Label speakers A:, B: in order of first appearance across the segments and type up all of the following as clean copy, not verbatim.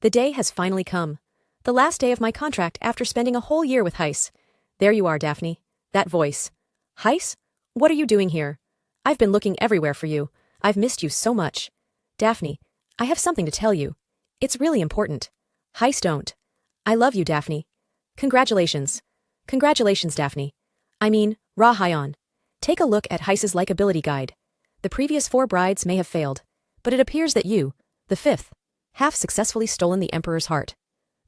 A: The day has finally come. The last day of my contract after spending a whole year with Heiss. There you are, Daphne. That voice. Heiss? What are you doing here? I've been looking everywhere for you. I've missed you so much. Daphne, I have something to tell you. It's really important. Heiss, don't. I love you, Daphne. Congratulations. Congratulations, Daphne. I mean, Ra Hyun. Take a look at Heiss's likability guide. The previous 4 brides may have failed, but it appears that you, the 5th, have successfully stolen the Emperor's heart.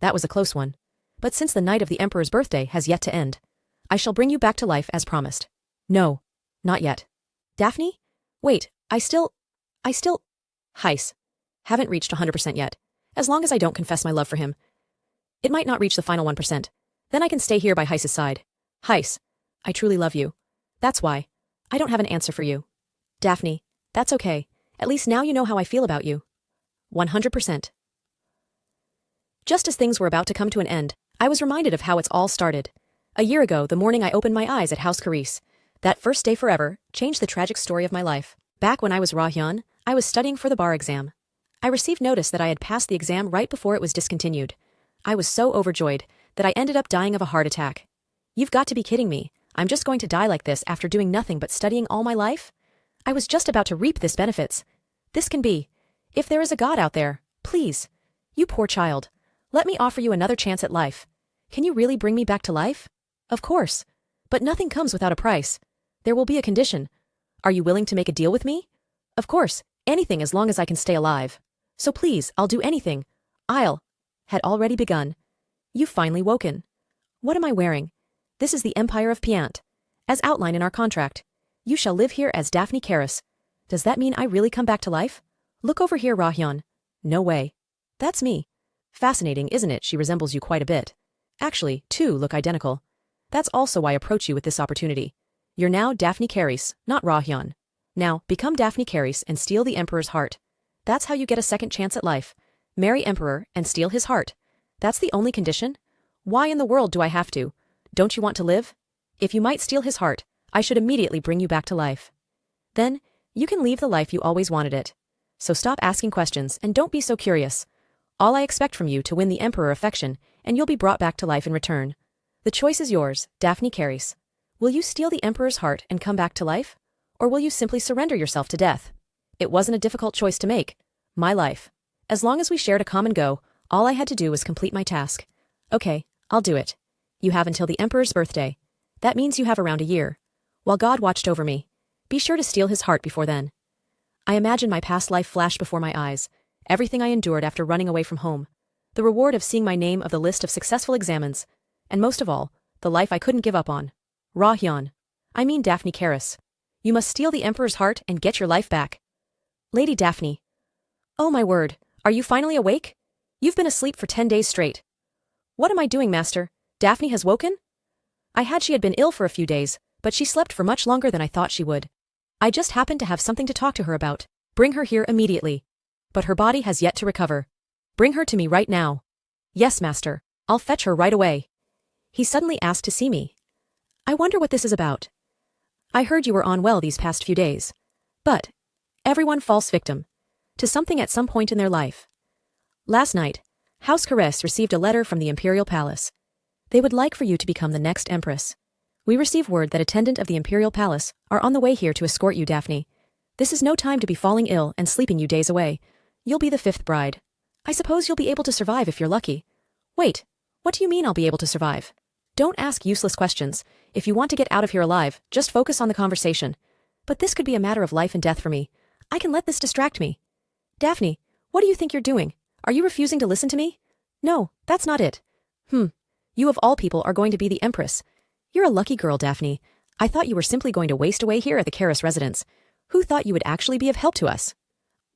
A: That was a close one. But since the night of the Emperor's birthday has yet to end, I shall bring you back to life as promised. No, not yet. Daphne? Wait, I still... Heiss. Haven't reached 100% yet. As long as I don't confess my love for him. It might not reach the final 1%. Then I can stay here by Heiss's side. Heiss, I truly love you. That's why. I don't have an answer for you. Daphne, that's okay. At least now you know how I feel about you. 100%. Just as things were about to come to an end, I was reminded of how it's all started. A year ago, the morning I opened my eyes at House Carice. That first day forever changed the tragic story of my life. Back when I was Ra Hyun, I was studying for the bar exam. I received notice that I had passed the exam right before it was discontinued. I was so overjoyed that I ended up dying of a heart attack. You've got to be kidding me. I'm just going to die like this after doing nothing but studying all my life? I was just about to reap this benefits. This can be. If there is a God out there, please. You poor child. Let me offer you another chance at life. Can you really bring me back to life? Of course. But nothing comes without a price. There will be a condition. Are you willing to make a deal with me? Of course, anything as long as I can stay alive. So please, I'll do anything. Had already begun. You've finally woken. What am I wearing? This is the Empire of Piant. As outlined in our contract, you shall live here as Daphne Karis. Does that mean I really come back to life? Look over here, Ra Hyun. No way. That's me. Fascinating, isn't it? She resembles you quite a bit. Actually, 2 look identical. That's also why I approach you with this opportunity. You're now Daphne Karis, not Ra Hyun. Now, become Daphne Karis and steal the Emperor's heart. That's how you get a second chance at life. Marry Emperor and steal his heart. That's the only condition? Why in the world do I have to? Don't you want to live? If you might steal his heart, I should immediately bring you back to life. Then, you can leave the life you always wanted it. So stop asking questions and don't be so curious. All I expect from you to win the Emperor affection, and you'll be brought back to life in return. The choice is yours, Daphne Karis. Will you steal the Emperor's heart and come back to life? Or will you simply surrender yourself to death? It wasn't a difficult choice to make. My life. As long as we shared a common goal, all I had to do was complete my task. Okay, I'll do it. You have until the Emperor's birthday. That means you have around a year. While God watched over me, be sure to steal his heart before then. I imagine my past life flashed before my eyes, everything I endured after running away from home, the reward of seeing my name of the list of successful examens, and most of all, the life I couldn't give up on. Ra Hyun. I mean Daphne Karis. You must steal the Emperor's heart and get your life back. Lady Daphne. Oh my word, are you finally awake? You've been asleep for 10 days straight. What am I doing, Master? Daphne has woken? She had been ill for a few days, but she slept for much longer than I thought she would. I just happened to have something to talk to her about. Bring her here immediately. But her body has yet to recover. Bring her to me right now. Yes, Master. I'll fetch her right away. He suddenly asked to see me. I wonder what this is about. I heard you were unwell these past few days. But everyone falls victim to something at some point in their life. Last night, House Caress received a letter from the Imperial Palace. They would like for you to become the next Empress. We receive word that attendant of the Imperial Palace are on the way here to escort you, Daphne. This is no time to be falling ill and sleeping you days away. You'll be the 5th bride. I suppose you'll be able to survive if you're lucky. Wait, what do you mean I'll be able to survive? Don't ask useless questions. If you want to get out of here alive, just focus on the conversation. But this could be a matter of life and death for me. I can let this distract me. Daphne, what do you think you're doing? Are you refusing to listen to me? No, that's not it. You of all people are going to be the Empress. You're a lucky girl, Daphne. I thought you were simply going to waste away here at the Karis residence. Who thought you would actually be of help to us?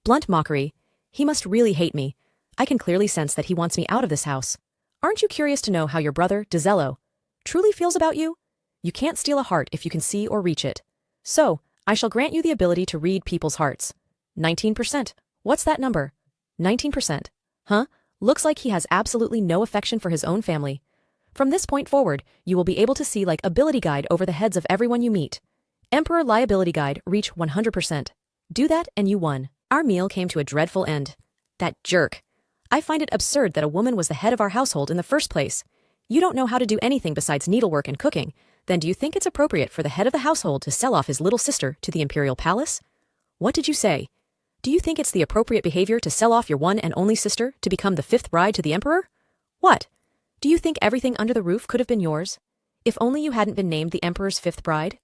A: Blunt mockery. He must really hate me. I can clearly sense that he wants me out of this house. Aren't you curious to know how your brother, Dizello, truly feels about you? You can't steal a heart if you can see or reach it. So, I shall grant you the ability to read people's hearts. 19%. What's that number? 19%. Huh? Looks like he has absolutely no affection for his own family. From this point forward, you will be able to see like ability guide over the heads of everyone you meet. Emperor liability guide reach 100%. Do that and you won. Our meal came to a dreadful end. That jerk. I find it absurd that a woman was the head of our household in the first place. You don't know how to do anything besides needlework and cooking. Then do you think it's appropriate for the head of the household to sell off his little sister to the imperial palace? What did you say? Do you think it's the appropriate behavior to sell off your one and only sister to become the fifth bride to the emperor? What? Do you think everything under the roof could have been yours? If only you hadn't been named the emperor's fifth bride?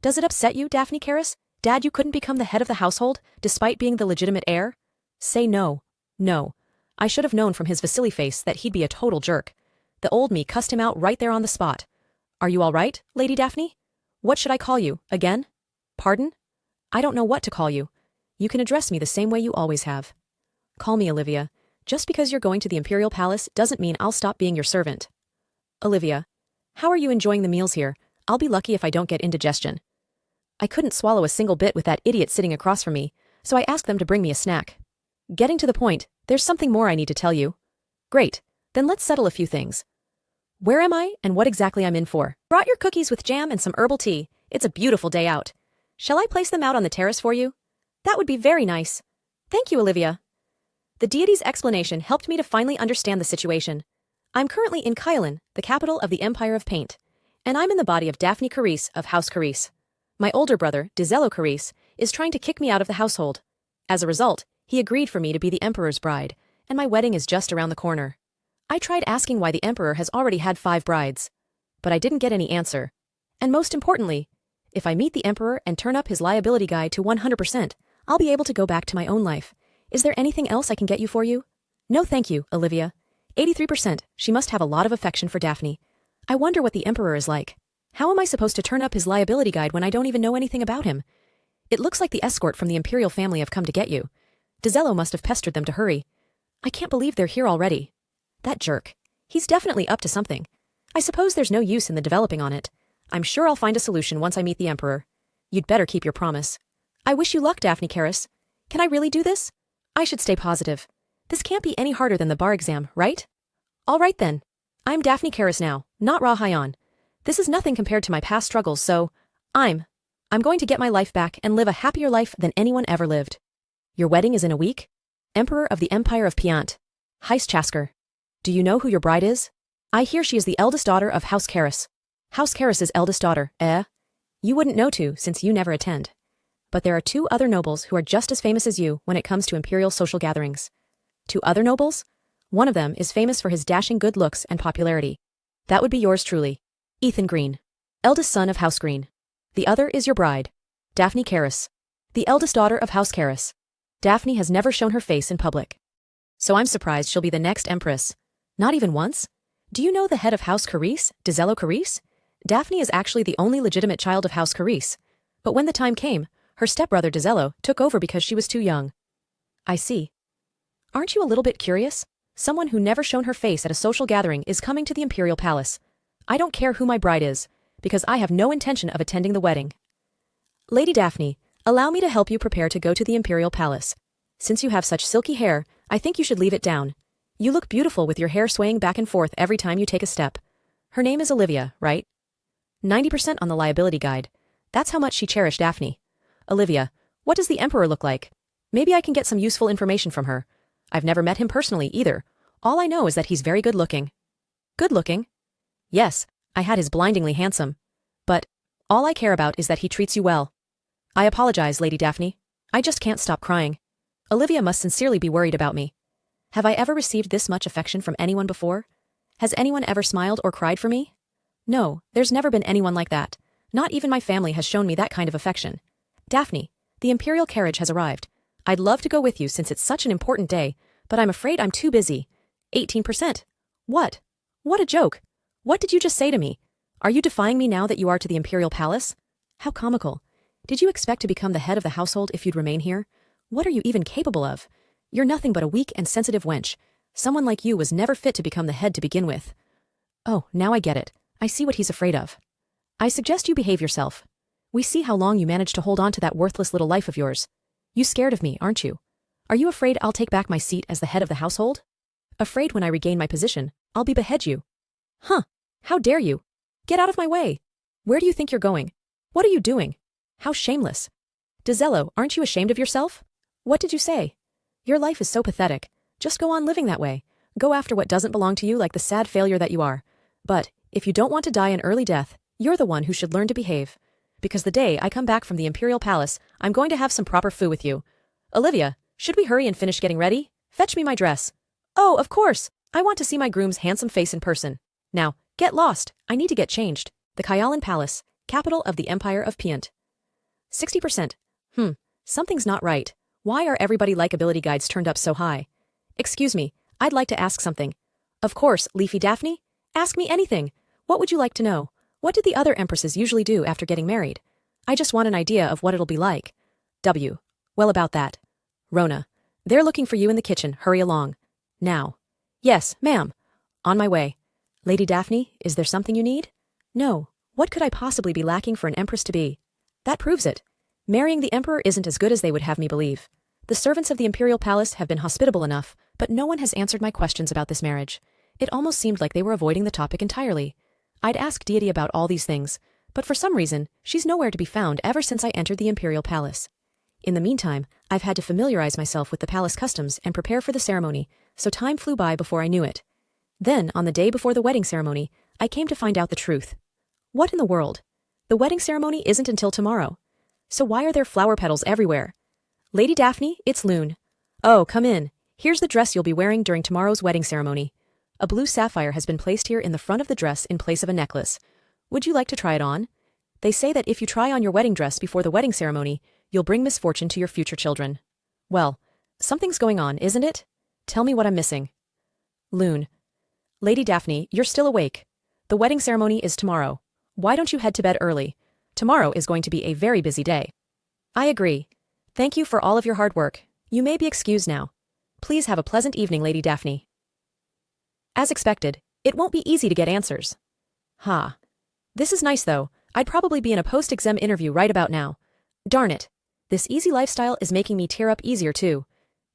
A: Does it upset you, Daphne Caris, Dad, you couldn't become the head of the household, despite being the legitimate heir? Say no. No. I should have known from his Vasily face that he'd be a total jerk. The old me cussed him out right there on the spot. Are you all right, Lady Daphne? What should I call you, again? Pardon? I don't know what to call you. You can address me the same way you always have. Call me Olivia. Just because you're going to the imperial palace doesn't mean I'll stop being your servant. Olivia. How are you enjoying the meals here? I'll be lucky if I don't get indigestion. I couldn't swallow a single bit with that idiot sitting across from me, so I asked them to bring me a snack. Getting to the point, there's something more I need to tell you. Great, then let's settle a few things. Where am I and what exactly I'm in for? Brought your cookies with jam and some herbal tea. It's a beautiful day out. Shall I place them out on the terrace for you? That would be very nice. Thank you, Olivia. The deity's explanation helped me to finally understand the situation. I'm currently in Kylan, the capital of the Empire of Paint, and I'm in the body of Daphne Caris of House Caris. My older brother, Dizello Caris, is trying to kick me out of the household. As a result, he agreed for me to be the emperor's bride, and my wedding is just around the corner. I tried asking why the emperor has already had 5 brides, but I didn't get any answer. And most importantly, if I meet the emperor and turn up his liability guide to 100%, I'll be able to go back to my own life. Is there anything else I can get you for you? No thank you, Olivia. 83%, she must have a lot of affection for Daphne. I wonder what the emperor is like. How am I supposed to turn up his liability guide when I don't even know anything about him? It looks like the escort from the imperial family have come to get you. Dizello must have pestered them to hurry. I can't believe they're here already. That jerk. He's definitely up to something. I suppose there's no use in the developing on it. I'm sure I'll find a solution once I meet the emperor. You'd better keep your promise. I wish you luck, Daphne Caris. Can I really do this? I should stay positive. This can't be any harder than the bar exam, right? All right then. I'm Daphne Caris now, not Ra Hyan. This is nothing compared to my past struggles, so I'm going to get my life back and live a happier life than anyone ever lived. Your wedding is in a week? Emperor of the Empire of Piant. Heis Chasker. Do you know who your bride is? I hear she is the eldest daughter of House Caris. House Caris's eldest daughter, eh? You wouldn't know too, since you never attend. But there are 2 other nobles who are just as famous as you when it comes to imperial social gatherings. 2 other nobles? One of them is famous for his dashing good looks and popularity. That would be yours truly. Ethan Green, eldest son of House Green. The other is your bride, Daphne Caris, the eldest daughter of House Caris. Daphne has never shown her face in public. So I'm surprised she'll be the next empress. Not even once? Do you know the head of House Caris, Dizello Caris? Daphne is actually the only legitimate child of House Caris. But when the time came, her stepbrother Dizello took over because she was too young. I see. Aren't you a little bit curious? Someone who never shown her face at a social gathering is coming to the imperial palace. I don't care who my bride is, because I have no intention of attending the wedding. Lady Daphne, allow me to help you prepare to go to the imperial palace. Since you have such silky hair, I think you should leave it down. You look beautiful with your hair swaying back and forth every time you take a step. Her name is Olivia, right? 90% on the liability guide. That's how much she cherished Daphne. Olivia, what does the emperor look like? Maybe I can get some useful information from her. I've never met him personally either. All I know is that he's very good looking. Good looking? Yes, I had his blindingly handsome. But all I care about is that he treats you well. I apologize, Lady Daphne. I just can't stop crying. Olivia must sincerely be worried about me. Have I ever received this much affection from anyone before? Has anyone ever smiled or cried for me? No, there's never been anyone like that. Not even my family has shown me that kind of affection. Daphne, the imperial carriage has arrived. I'd love to go with you since it's such an important day, but I'm afraid I'm too busy. 18%. What? What a joke. What did you just say to me? Are you defying me now that you are to the imperial palace? How comical. Did you expect to become the head of the household if you'd remain here? What are you even capable of? You're nothing but a weak and sensitive wench. Someone like you was never fit to become the head to begin with. Oh, now I get it. I see what he's afraid of. I suggest you behave yourself. We see how long you managed to hold on to that worthless little life of yours. You scared of me, aren't you? Are you afraid I'll take back my seat as the head of the household? Afraid when I regain my position, I'll behead you. Huh. How dare you? Get out of my way. Where do you think you're going? What are you doing? How shameless. Dizello, aren't you ashamed of yourself? What did you say? Your life is so pathetic. Just go on living that way. Go after what doesn't belong to you like the sad failure that you are. But, if you don't want to die an early death, you're the one who should learn to behave. Because the day I come back from the Imperial Palace, I'm going to have some proper foo with you. Olivia, should we hurry and finish getting ready? Fetch me my dress. Oh, of course. I want to see my groom's handsome face in person. Now, get lost. I need to get changed. The Kyalan Palace, capital of the Empire of Piant. 60%. Something's not right. Why are everybody likability guides turned up so high? Excuse me, I'd like to ask something. Of course, Leafy Daphne. Ask me anything. What would you like to know? What did the other empresses usually do after getting married? I just want an idea of what it'll be like. W. Well, about that. Rona. They're looking for you in the kitchen. Hurry along. Now. Yes, ma'am. On my way. Lady Daphne, is there something you need? No. What could I possibly be lacking for an empress to be? That proves it. Marrying the emperor isn't as good as they would have me believe. The servants of the Imperial Palace have been hospitable enough, but no one has answered my questions about this marriage. It almost seemed like they were avoiding the topic entirely. I'd ask Deity about all these things, but for some reason, she's nowhere to be found ever since I entered the Imperial Palace. In the meantime, I've had to familiarize myself with the palace customs and prepare for the ceremony, so time flew by before I knew it. Then, on the day before the wedding ceremony, I came to find out the truth. What in the world? The wedding ceremony isn't until tomorrow. So why are there flower petals everywhere? Lady Daphne, it's Loon. Oh, come in. Here's the dress you'll be wearing during tomorrow's wedding ceremony. A blue sapphire has been placed here in the front of the dress in place of a necklace. Would you like to try it on? They say that if you try on your wedding dress before the wedding ceremony, you'll bring misfortune to your future children. Well, something's going on, isn't it? Tell me what I'm missing. Loon. Lady Daphne, you're still awake. The wedding ceremony is tomorrow. Why don't you head to bed early? Tomorrow is going to be a very busy day. I agree. Thank you for all of your hard work. You may be excused now. Please have a pleasant evening, Lady Daphne. As expected, it won't be easy to get answers. This is nice though. I'd probably be in a post-exam interview right about now. Darn it. This easy lifestyle is making me tear up easier too.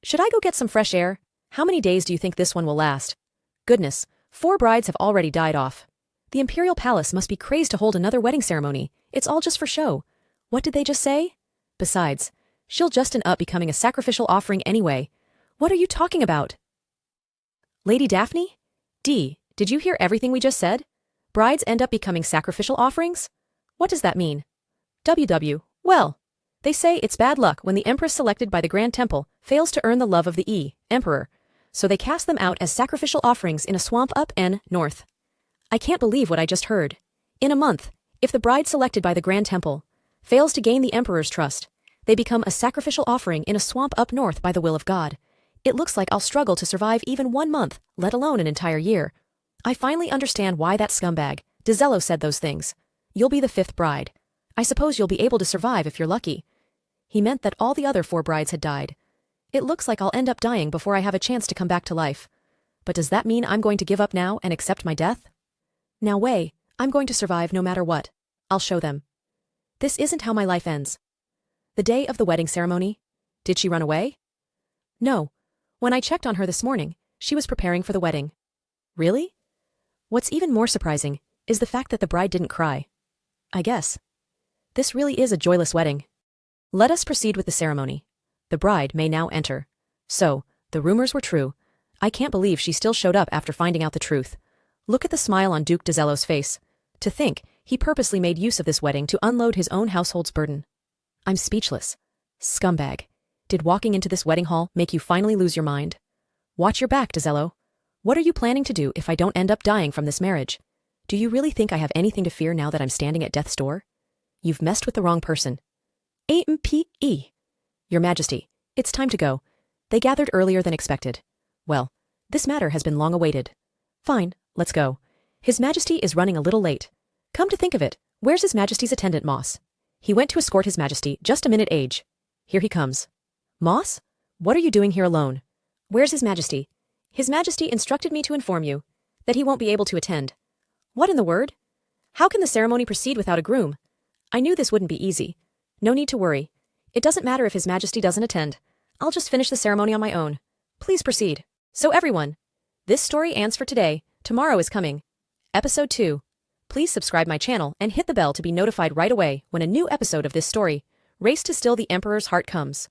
A: Should I go get some fresh air? How many days do you think this one will last? Goodness, 4 brides have already died off. The Imperial Palace must be crazed to hold another wedding ceremony. It's all just for show. What did they just say? Besides, she'll just end up becoming a sacrificial offering anyway. What are you talking about? Lady Daphne? D, did you hear everything we just said? Brides end up becoming sacrificial offerings? What does that mean? WW, well, they say it's bad luck when the empress selected by the Grand Temple fails to earn the love of the Emperor, so they cast them out as sacrificial offerings in a swamp up N north. I can't believe what I just heard. In a month, if the bride selected by the Grand Temple fails to gain the Emperor's trust, they become a sacrificial offering in a swamp up north by the will of God. It looks like I'll struggle to survive even 1 month, let alone an entire year. I finally understand why that scumbag, Dizello, said those things. You'll be the 5th bride. I suppose you'll be able to survive if you're lucky. He meant that all the other 4 brides had died. It looks like I'll end up dying before I have a chance to come back to life. But does that mean I'm going to give up now and accept my death? Now Wei, I'm going to survive no matter what. I'll show them. This isn't how my life ends. The day of the wedding ceremony? Did she run away? No. When I checked on her this morning, she was preparing for the wedding. Really? What's even more surprising is the fact that the bride didn't cry. I guess. This really is a joyless wedding. Let us proceed with the ceremony. The bride may now enter. So, the rumors were true. I can't believe she still showed up after finding out the truth. Look at the smile on Duke Dizello's face. To think, he purposely made use of this wedding to unload his own household's burden. I'm speechless. Scumbag. Did walking into this wedding hall make you finally lose your mind? Watch your back, Dizello. What are you planning to do if I don't end up dying from this marriage? Do you really think I have anything to fear now that I'm standing at death's door? You've messed with the wrong person. AMPE. Your Majesty, it's time to go. They gathered earlier than expected. Well, this matter has been long awaited. Fine, let's go. His Majesty is running a little late. Come to think of it, where's His Majesty's attendant, Moss? He went to escort His Majesty just a minute age. Here he comes. Moss? What are you doing here alone? Where's His Majesty? His Majesty instructed me to inform you that he won't be able to attend. What in the word? How can the ceremony proceed without a groom? I knew this wouldn't be easy. No need to worry. It doesn't matter if His Majesty doesn't attend. I'll just finish the ceremony on my own. Please proceed. So everyone, this story ends for today. Tomorrow is coming. Episode 2. Please subscribe my channel and hit the bell to be notified right away when a new episode of this story, Race to Still the Emperor's Heart, comes.